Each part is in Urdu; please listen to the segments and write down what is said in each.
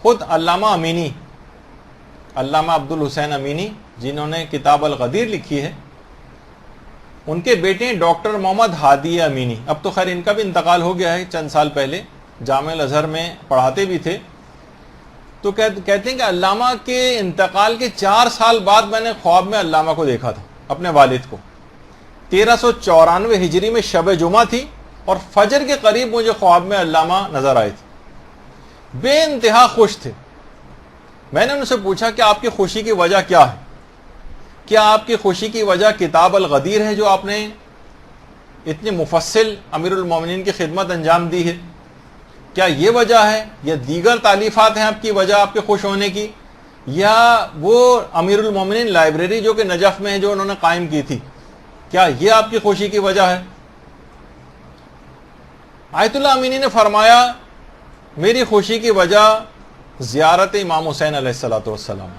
خود علامہ امینی، علامہ عبدالحسین امینی جنہوں نے کتاب الغدیر لکھی ہے، ان کے بیٹے ہیں ڈاکٹر محمد ہادی امینی. اب تو خیر ان کا بھی انتقال ہو گیا ہے چند سال پہلے، جامعہ الازہر میں پڑھاتے بھی تھے. تو کہتے ہیں کہ علامہ کے انتقال کے 4 سال بعد میں نے خواب میں علامہ کو دیکھا تھا، اپنے والد کو. 1394 ہجری میں شب جمعہ تھی اور فجر کے قریب مجھے خواب میں علامہ نظر آئے تھے. بے انتہا خوش تھے. میں نے ان سے پوچھا کہ آپ کی خوشی کی وجہ کیا ہے؟ کیا آپ کی خوشی کی وجہ کتاب الغدیر ہے جو آپ نے اتنی مفصل امیر المومنین کی خدمت انجام دی ہے؟ کیا یہ وجہ ہے یا دیگر تالیفات ہیں آپ کی وجہ آپ کے خوش ہونے کی، یا وہ امیر المومنین لائبریری جو کہ نجف میں ہے جو انہوں نے قائم کی تھی، کیا یہ آپ کی خوشی کی وجہ ہے؟ آیت اللہ امینی نے فرمایا میری خوشی کی وجہ زیارت امام حسین علیہ الصلوۃ والسلام.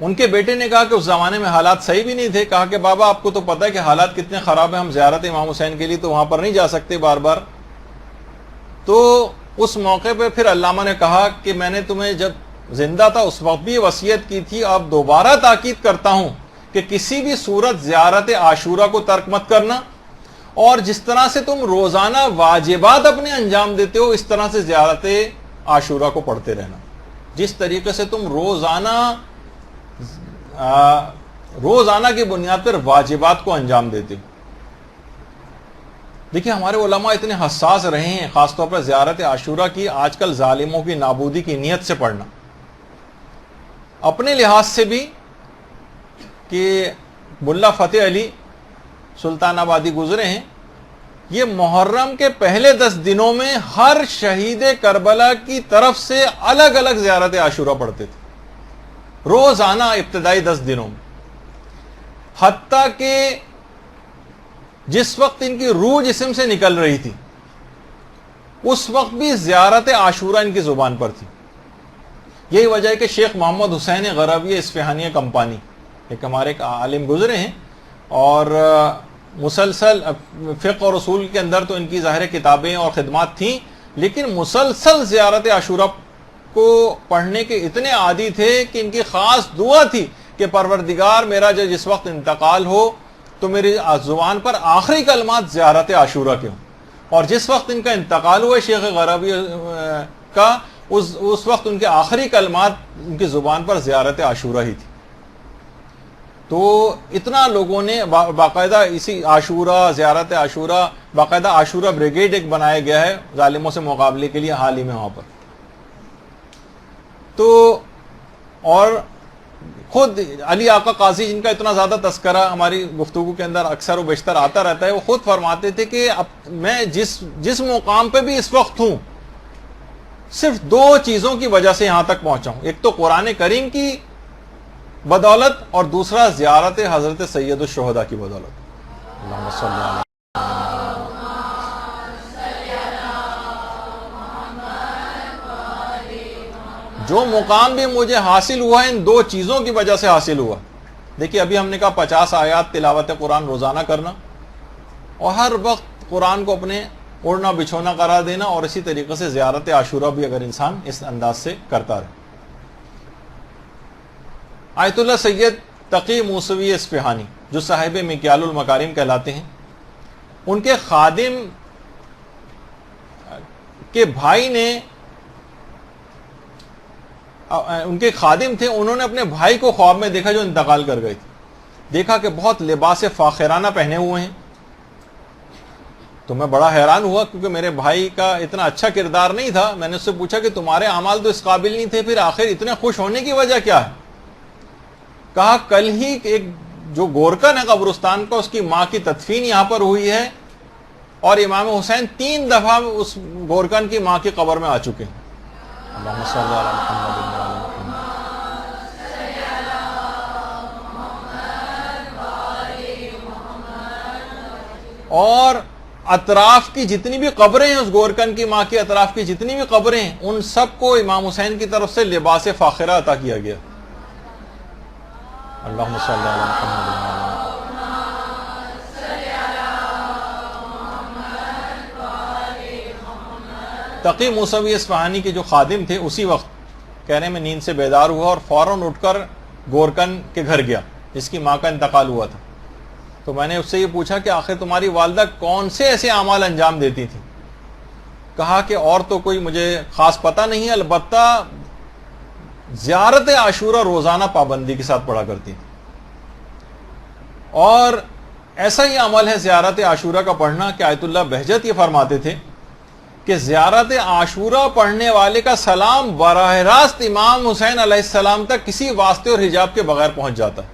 ان کے بیٹے نے کہا کہ اس زمانے میں حالات صحیح بھی نہیں تھے. کہا کہ بابا آپ کو تو پتہ ہے کہ حالات کتنے خراب ہیں، ہم زیارت امام حسین کے لیے تو وہاں پر نہیں جا سکتے بار بار. تو اس موقع پہ پھر علامہ نے کہا کہ میں نے تمہیں جب زندہ تھا اس وقت بھی وصیت کی تھی، اب دوبارہ تاکید کرتا ہوں کہ کسی بھی صورت زیارت عاشورہ کو ترک مت کرنا، اور جس طرح سے تم روزانہ واجبات اپنے انجام دیتے ہو اس طرح سے زیارت عاشورہ کو پڑھتے رہنا. جس طریقے سے تم روزانہ کی بنیاد پر واجبات کو انجام دیتے ہو. دیکھیں ہمارے علماء اتنے حساس رہے ہیں، خاص طور پر زیارت عاشورہ کی آج کل ظالموں کی نابودی کی نیت سے پڑھنا. اپنے لحاظ سے بھی کہ ملا فتح علی سلطان آبادی گزرے ہیں، یہ محرم کے پہلے 10 دنوں میں ہر شہید کربلا کی طرف سے الگ الگ زیارت عاشورہ پڑھتے تھے روزانہ ابتدائی 10 دنوں میں. حتیٰ کہ جس وقت ان کی روح جسم سے نکل رہی تھی اس وقت بھی زیارت عاشورہ ان کی زبان پر تھی. یہی وجہ ہے کہ شیخ محمد حسین غروی اصفہانی کمپانی ایک ہمارے ایک عالم گزرے ہیں، اور مسلسل فقہ اور اصول کے اندر تو ان کی ظاہر کتابیں اور خدمات تھیں، لیکن مسلسل زیارت عاشورہ کو پڑھنے کے اتنے عادی تھے کہ ان کی خاص دعا تھی کہ پروردگار میرا جس وقت انتقال ہو تو میری زبان پر آخری کلمات زیارت عاشورہ کے ہوں. اور جس وقت ان کا انتقال ہوا شیخ غروی کا، اس وقت ان کے آخری کلمات ان کی زبان پر زیارت عاشورہ ہی تھی. تو اتنا لوگوں نے باقاعدہ اسی عاشورہ، زیارت عاشورہ، باقاعدہ عاشورہ بریگیڈ ایک بنایا گیا ہے ظالموں سے مقابلے کے لیے حال ہی میں وہاں پر. تو اور خود علی آقا قاضی جن کا اتنا زیادہ تذکرہ ہماری گفتگو کے اندر اکثر و بیشتر آتا رہتا ہے، وہ خود فرماتے تھے کہ اب میں جس مقام پہ بھی اس وقت ہوں صرف 2 چیزوں کی وجہ سے یہاں تک پہنچا ہوں، ایک تو قرآن کریم کی بدولت اور دوسرا زیارت حضرت سید الشہداء کی بدولت. اللہم صلی اللہ علیہ. جو مقام بھی مجھے حاصل ہوا ہے ان 2 چیزوں کی وجہ سے حاصل ہوا. دیکھیے ابھی ہم نے کہا 50 آیات تلاوت قرآن روزانہ کرنا، اور ہر وقت قرآن کو اپنے اوڑھنا بچھونا قرار دینا، اور اسی طریقے سے زیارت عاشورہ بھی اگر انسان اس انداز سے کرتا رہے. آیت اللہ سید تقی موسوی اصفہانی جو صاحب مکیال المکارم کہلاتے ہیں، ان کے خادم کے بھائی نے، ان کے خادم تھے، انہوں نے اپنے بھائی کو خواب میں دیکھا جو انتقال کر گئے تھے. دیکھا کہ بہت لباس فاخرانہ پہنے ہوئے ہیں. تو میں بڑا حیران ہوا کیونکہ میرے بھائی کا اتنا اچھا کردار نہیں تھا. میں نے اس سے پوچھا کہ تمہارے اعمال تو اس قابل نہیں تھے، پھر آخر اتنے خوش ہونے کی وجہ کیا ہے؟ کہا کل ہی ایک جو گورکن ہے قبرستان کا، اس کی ماں کی تدفین یہاں پر ہوئی ہے، اور امام حسین 3 دفعہ اس گورکن کی ماں کی قبر میں آ چکے ہیں. اللہم صلی علی محمد و علی محمد. اور اطراف کی جتنی بھی قبریں ہیں، اس گورکن کی ماں کی اطراف کی جتنی بھی قبریں ہیں، ان سب کو امام حسین کی طرف سے لباس فاخرہ عطا کیا گیا. اللہم صلی علی محمد و علی محمد. تقی موسوی اصفہانی کے جو خادم تھے اسی وقت کہنے میں نیند سے بیدار ہوا اور فوراً اٹھ کر گورکن کے گھر گیا، جس کی ماں کا انتقال ہوا تھا۔ تو میں نے اس سے یہ پوچھا کہ آخر تمہاری والدہ کون سے ایسے اعمال انجام دیتی تھی؟ کہا کہ اور تو کوئی مجھے خاص پتہ نہیں ہے، البتہ زیارت عاشورہ روزانہ پابندی کے ساتھ پڑھا کرتی تھی۔ اور ایسا ہی عمل ہے زیارت عاشورہ کا پڑھنا کہ آیت اللہ بہجت یہ فرماتے تھے کہ زیارت عاشورہ پڑھنے والے کا سلام براہ راست امام حسین علیہ السلام تک کسی واسطے اور حجاب کے بغیر پہنچ جاتا ہے۔